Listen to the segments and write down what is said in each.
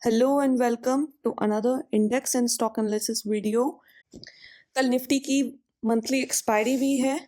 Hello and welcome to another index and stock analysis video. कल Nifty की monthly expiry भी है,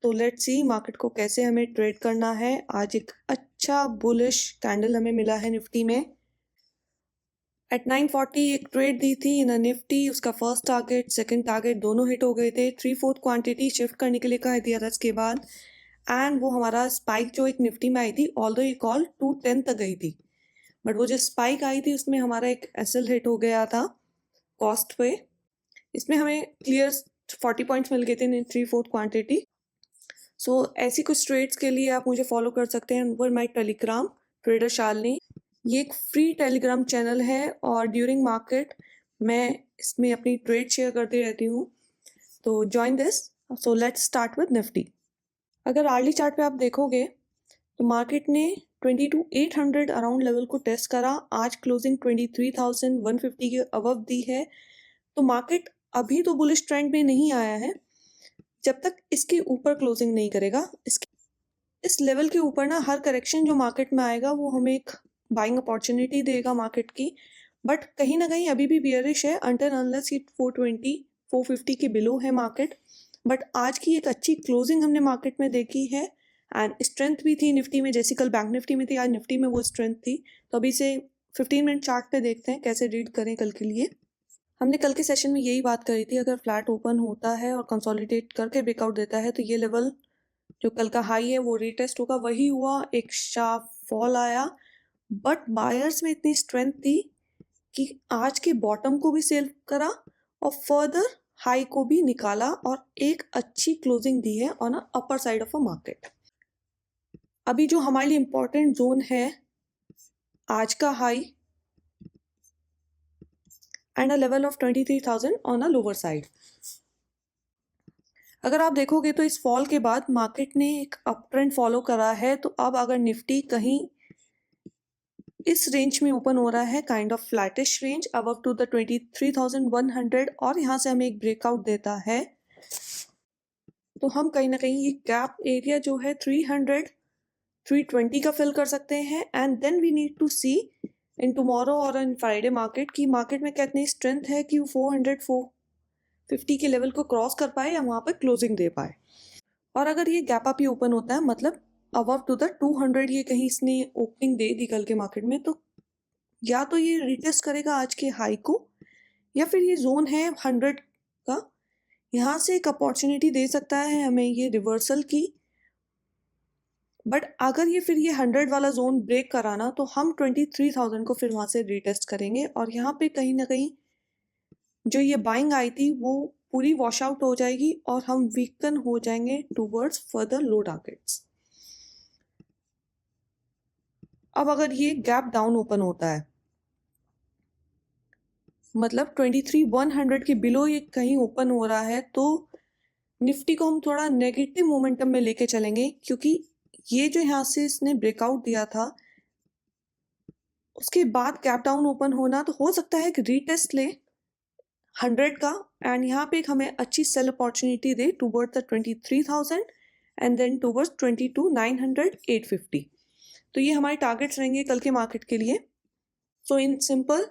तो लेट्स सी मार्केट को कैसे हमें ट्रेड करना है। आज एक अच्छा बुलिश कैंडल हमें मिला है निफ्टी में। एट 940 एक ट्रेड दी थी इन निफ्टी। उसका फर्स्ट टारगेट सेकंड टारगेट दोनों हिट हो गए थे। 3/4 क्वांटिटी शिफ्ट करने के लिए कहा दिया था इसके बाद, एंड वो हमारा स्पाइक जो एक निफ्टी में आई थी, ऑल्दो ये कॉल 210 तक गई थी, बट वो जो स्पाइक आई थी उसमें हमारा एक एसएल हिट हो गया था कॉस्ट पे। इसमें हमें क्लियर 40 पॉइंट्स मिल गए थे इन 3/4 क्वांटिटी। सो ऐसी कुछ ट्रेड्स के लिए आप मुझे फॉलो कर सकते हैं over my Telegram trader Shalini. ये एक फ्री टेलीग्राम चैनल है और ड्यूरिंग मार्केट मैं इसमें अपनी ट्रेड शेयर करती रहती हूँ, तो join this. So let's start with Nifty. अगर आर्ली चार्ट पे आप देखोगे तो मार्केट ने 22,800 अराउंड लेवल को टेस्ट करा। आज क्लोजिंग 23,150 के अबव दी है। तो मार्केट अभी तो बुलिश ट्रेंड में नहीं आया है जब तक इसके ऊपर क्लोजिंग नहीं करेगा। इस लेवल के ऊपर ना हर करेक्शन जो मार्केट में आएगा वो हमें एक बाइंग अपॉर्चुनिटी देगा मार्केट की, बट कहीं ना कहीं अभी भी बियरिश है अंटिल अनलेस ये 420 450 के बिलो है मार्केट। बट आज की एक अच्छी क्लोजिंग हमने मार्केट में देखी है एंड स्ट्रेंथ भी थी निफ्टी में, जैसी कल बैंक निफ्टी में थी आज निफ्टी में वो स्ट्रेंथ थी। तो अभी से 15 मिनट चार्ट पे देखते हैं कैसे रीड करें कल के लिए। हमने कल के सेशन में यही बात करी थी, अगर फ्लैट ओपन होता है और कंसोलिडेट करके ब्रेकआउट देता है तो ये लेवल जो कल का हाई है वो रीटेस्ट होगा। वही हुआ, एक शार्प फॉल आया, बट बायर्स में इतनी स्ट्रेंथ थी कि आज के बॉटम को भी सेल करा और फर्दर हाई को भी निकाला और एक अच्छी क्लोजिंग दी है on upper side of a market. अभी जो हमारे लिए इंपॉर्टेंट जोन है आज का high and a level of 23,000 on a lower side. अगर आप देखोगे तो इस फॉल के बाद मार्केट ने एक अप ट्रेंड फॉलो करा है, तो अब अगर निफ्टी कहीं इस रेंज में ओपन हो रहा है, kind of flattish range above to the 23,100, और यहाँ से हमें एक ब्रेकआउट देता है तो हम कहीं ना कहीं ये गैप एरिया जो है 300 320 का फिल कर सकते हैं। And then we need to see in tomorrow और इन फ्राइडे मार्केट की मार्केट में कितनी स्ट्रेंथ है कि वो 400 450 के लेवल को क्रॉस कर पाए या वहाँ पर क्लोजिंग दे पाए। और अगर ये गैप अप ही ओपन होता है, मतलब अबव टू द 200 ये कहीं इसने ओपनिंग दे दी कल के मार्केट में, तो या तो ये रिटेस्ट करेगा आज के हाई को या फिर ये जोन है 100 का, यहाँ से एक अपॉर्चुनिटी दे सकता है हमें ये रिवर्सल की। बट अगर ये फिर ये 100 वाला जोन ब्रेक कराना तो हम 23,000 को फिर वहाँ से रिटेस्ट करेंगे और यहाँ पे कहीं ना कहीं जो ये बाइंग आई थी वो पूरी वॉश आउट हो जाएगी और हम वीकन हो जाएंगे टूवर्ड्स फर्दर लो टारगेट्स। अब अगर ये गैप डाउन ओपन होता है, मतलब 23,100 के बिलो ये कहीं ओपन हो रहा है, तो निफ्टी को हम थोड़ा नेगेटिव मोमेंटम में लेके चलेंगे, क्योंकि ये जो यहाँ से इसने ब्रेकआउट दिया था उसके बाद गैप डाउन ओपन होना, तो हो सकता है कि रीटेस्ट ले 100 का एंड यहाँ पे एक हमें अच्छी सेल अपॉर्चुनिटी दे toward the 23,000 and then towards 22,900 850। तो ये हमारे टारगेट्स रहेंगे कल के मार्केट के लिए। So in simple,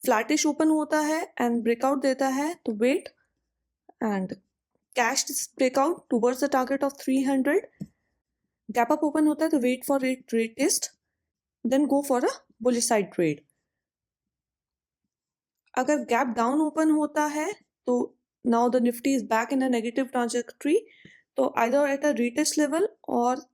flattish open होता है एंड ब्रेकआउट देता है तो wait and cash this breakout towards the target of 300। Gap up open होता है तो wait for it test, then go for a bullish side trade. अगर गैप डाउन ओपन होता है तो now the Nifty is back in a negative trajectory, तो either at a retest level or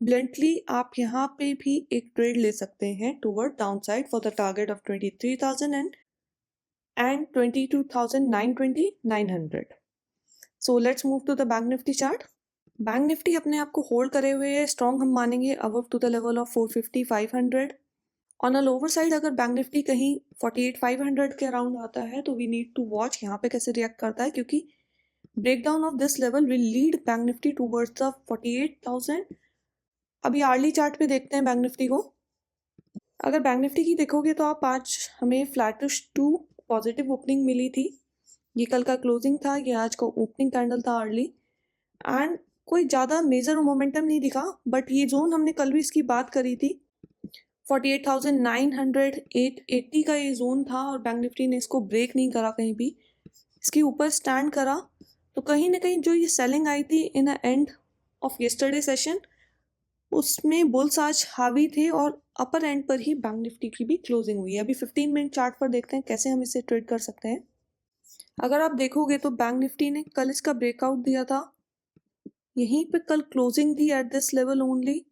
bluntly आप यहाँ पे भी एक ट्रेड ले सकते हैं toward down side for the target of 23,000 and 22,920 900। So let's move to the bank Nifty chart. Bank Nifty अपने आप को होल्ड करे हुए है, स्ट्रॉन्ग हम मानेंगे above to the level of 450 500। On a lower side अगर बैंक निफ्टी कहीं 48,500 के अराउंड आता है तो वी नीड टू वॉच यहाँ पे कैसे रिएक्ट करता है, क्योंकि breakdown of this level will lead bank Nifty towards the 48,000। अभी आर्ली चार्ट पे देखते हैं बैंक निफ्टी को। अगर बैंक निफ्टी की देखोगे तो आप आज हमें फ्लैटिश टू पॉजिटिव ओपनिंग मिली थी। ये कल का क्लोजिंग था, ये आज का ओपनिंग कैंडल था अर्ली, एंड कोई ज़्यादा मेजर मोमेंटम नहीं दिखा। बट ये जोन हमने कल भी इसकी बात करी थी 48,900 880 का ये जोन था और बैंक निफ्टी ने इसको ब्रेक नहीं करा, कहीं भी इसके ऊपर स्टैंड करा। तो कहीं ना कहीं जो ये सेलिंग आई थी in the end of yesterday session, उसमें बुल्स आज हावी थे और अपर एंड पर ही बैंक निफ्टी की भी क्लोजिंग हुई है। अभी 15 मिनट चार्ट पर देखते हैं कैसे हम इसे ट्रेड कर सकते हैं। अगर आप देखोगे तो बैंक निफ्टी ने कल इसका ब्रेकआउट दिया था, यहीं पे कल क्लोजिंग थी at this level only,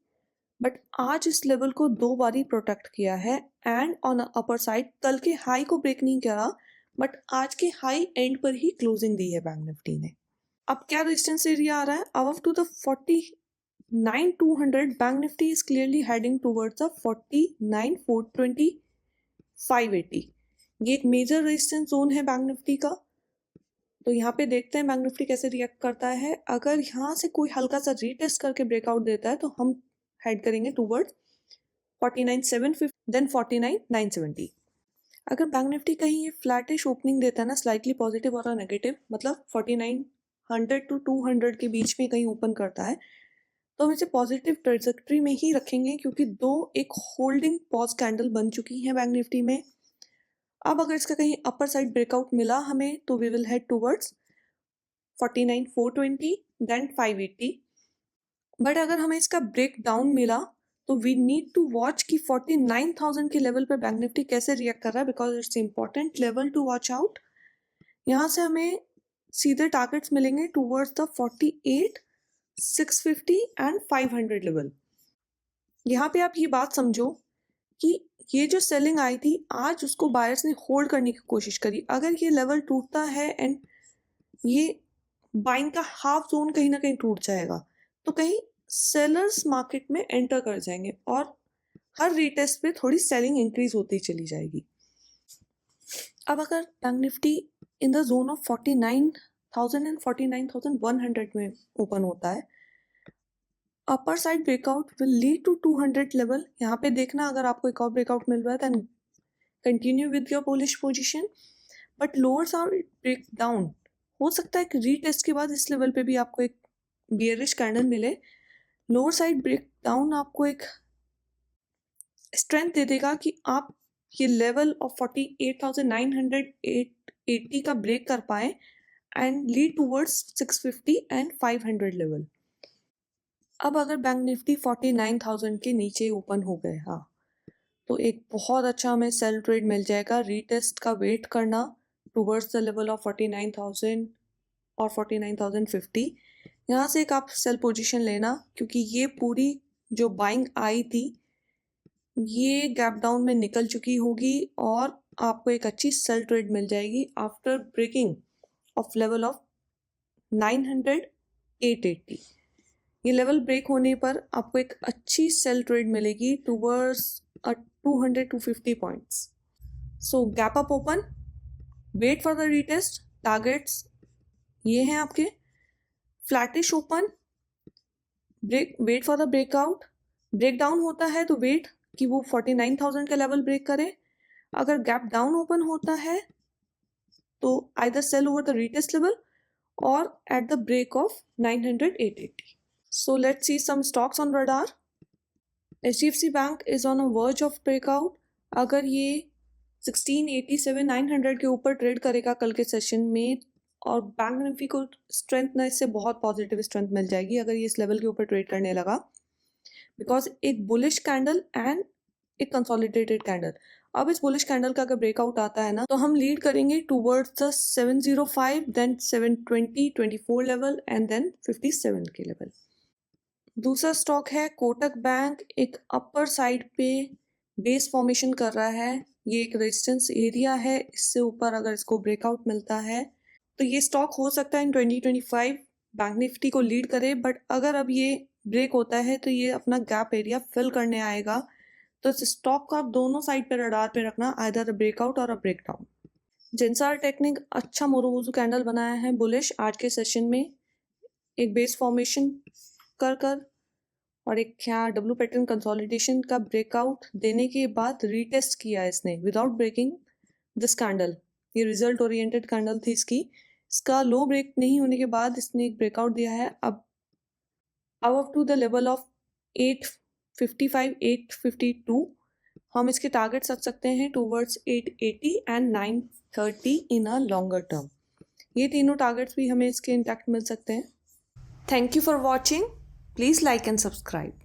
but आज इस लेवल को 2 बारी प्रोटेक्ट किया है एंड ऑन अपर साइड कल के हाई को ब्रेक नहीं करा, बट आज के हाई एंड पर ही क्लोजिंग दी है बैंक निफ्टी ने। अब क्या रेजिस्टेंस एरिया आ रहा है above to the 49,200, bank Nifty is clearly heading towards the 49,420 580। ये एक मेजर रेजिस्टेंस जोन है बैंक निफ्टी का। तो यहाँ पे देखते हैं बैंक निफ्टी कैसे रिएक्ट करता है। अगर यहाँ से कोई हल्का सा रीटेस्ट करके ब्रेकआउट देता है तो हम हेड करेंगे टुवर्ड्स 49,750 देन 49,970। अगर बैंक निफ्टी कहीं ये फ्लैटिश ओपनिंग देता है ना, स्लाइटली पॉजिटिव और नेगेटिव, मतलब 4900 टू 200 के बीच में कहीं ओपन करता है, तो हम इसे पॉजिटिव ट्रेजेक्ट्री में ही रखेंगे, क्योंकि एक होल्डिंग पॉज कैंडल बन चुकी है बैंक निफ्टी में। अब अगर इसका कहीं अपर साइड ब्रेकआउट मिला हमें तो we will head towards 49,420 then 580। But अगर हमें इसका ब्रेक डाउन मिला तो वी नीड टू वॉच कि 49,000 के लेवल पे बैंक निफ्टी कैसे रिएक्ट कर रहा है, because it's important level to watch out. यहाँ से हमें सीधे टारगेट्स मिलेंगे टुवर्ड्स द 48,650 एंड 500 लेवल। यहाँ पे आप ये बात समझो कि ये जो सेलिंग आई थी आज उसको बायर्स ने होल्ड करने की कोशिश करी। अगर ये लेवल टूटता है एंड ये बाइंग का हाफ जोन कहीं ना कहीं टूट जाएगा तो कहीं सेलर्स मार्केट में एंटर कर जाएंगे और हर रीटेस्ट पे थोड़ी सेलिंग इंक्रीज होती चली जाएगी। अब अगर bank Nifty in the zone of 49,000 and 49,100 में ओपन होता है, upper side breakout will lead to 200 level. यहाँ पे देखना अगर आपको एक और ब्रेकआउट मिल रहा है then continue with your bullish position, but lower side break down हो सकता है कि रीटेस्ट के बाद इस लेवल पे भी आपको एक बियरिश कैंडल मिले। लोअर साइड ब्रेक डाउन आपको एक स्ट्रेंथ दे देगा कि आप ये लेवल ऑफ 48,900 880 का ब्रेक कर पाए and lead towards 650 and 500 level. अब अगर बैंक निफ्टी 49,000 के नीचे ओपन हो गए हाँ, तो एक बहुत अच्छा हमें सेल ट्रेड मिल जाएगा। रीटेस्ट का वेट करना टुवर्ड्स द लेवल ऑफ 49,000 और 49,050, यहाँ से एक आप सेल पोजीशन लेना, क्योंकि ये पूरी जो बाइंग आई थी ये गैप डाउन में निकल चुकी होगी और आपको एक अच्छी सेल ट्रेड मिल जाएगी after breaking of level of 900 880। ये लेवल ब्रेक होने पर आपको एक अच्छी सेल ट्रेड मिलेगी towards 200 to 50 points. So gap up open, wait for the retest, targets ये हैं आपके। Flattish open, break, wait for the breakout. Break down होता है तो वेट कि वो 49,000 का लेवल ब्रेक करे। अगर गैप डाउन ओपन होता है तो either sell over the retest level or at the break of 900 880। So let's see some stocks on radar. HDFC Bank is on a verge of breakout. अगर ये 1687-900 के ऊपर trade करेगा कल के सेशन में और बैंक निफ्टी को स्ट्रेंथ ना इससे बहुत पॉजिटिव स्ट्रेंथ मिल जाएगी अगर ये इस लेवल के ऊपर ट्रेड करने लगा, बिकॉज एक बुलिश कैंडल एंड एक कंसोलिडेटेड कैंडल। अब इस बुलिश कैंडल का अगर ब्रेकआउट आता है ना तो हम लीड करेंगे towards the 705 then 720 24 level and then 57 के लेवल। दूसरा स्टॉक है कोटक बैंक, एक अपर साइड पे बेस फॉर्मेशन कर रहा है। ये एक रेजिस्टेंस एरिया है, इससे ऊपर अगर इसको ब्रेकआउट मिलता है तो ये स्टॉक हो सकता है इन 2025 बैंक निफ्टी को लीड करे, बट अगर अब ये ब्रेक होता है तो ये अपना गैप एरिया फिल करने आएगा। तो इस स्टॉक को आप दोनों साइड पे रडार पे रखना, आइदर अ ब्रेकआउट और अ ब्रेकडाउन। जिनसार टेक्निक अच्छा मोरोबोजू कैंडल बनाया है बुलिश आज के सेशन में, एक बेस फॉर्मेशन कर और एक यहाँ डब्ल्यू पैटर्न कंसोलिडेशन का ब्रेकआउट देने के बाद रीटेस्ट किया इसने विदाउट ब्रेकिंग दिस कैंडल। ये रिजल्ट ओरिएंटेड कैंडल थी इसका लो ब्रेक नहीं होने के बाद इसने एक ब्रेकआउट दिया है अब up to the level of 855 852 हम इसके टारगेट्स रख सकते हैं towards 880 and 930 in a longer term. ये तीनों टारगेट्स भी हमें इसके इंटैक्ट मिल सकते हैं। Thank you for watching. Please like and subscribe.